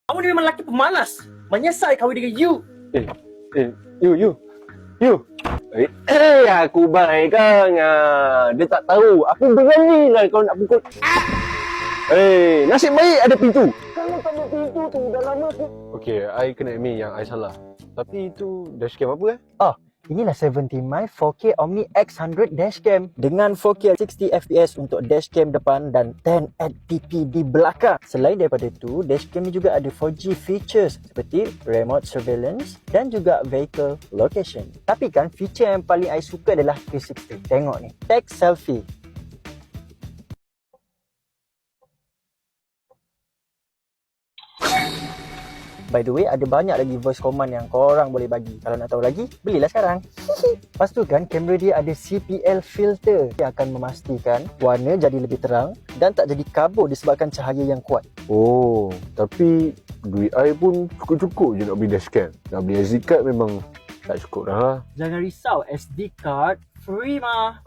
Kamu ni memang lelaki pemalas. Menyesal kahwin dengan you. You. Aku baik kan. Dia tak tahu. Aku berani lah kau nak pukul. Nasib baik ada pintu. Kalau tak ada pintu tu, dah lama aku. Okay, I kena admit yang I salah. Tapi itu dashcam apa Inilah 70 my 4K Omni X100 dashcam dengan 4K 60 fps untuk dashcam depan dan 1080p di belakang. Selain daripada itu, dashcam ni juga ada 4G features seperti remote surveillance dan juga vehicle location. Tapi kan feature yang paling I suka adalah 360. Tengok ni, text selfie. By the way, ada banyak lagi voice command yang korang boleh bagi. Kalau nak tahu lagi, belilah sekarang. Lepas tu kan, kamera dia ada CPL filter yang akan memastikan warna jadi lebih terang dan tak jadi kabur disebabkan cahaya yang kuat. Oh, tapi duit I pun cukup-cukup je nak beli dashcam. Nak beli SD card memang tak cukup dah. Jangan risau, SD card free mah.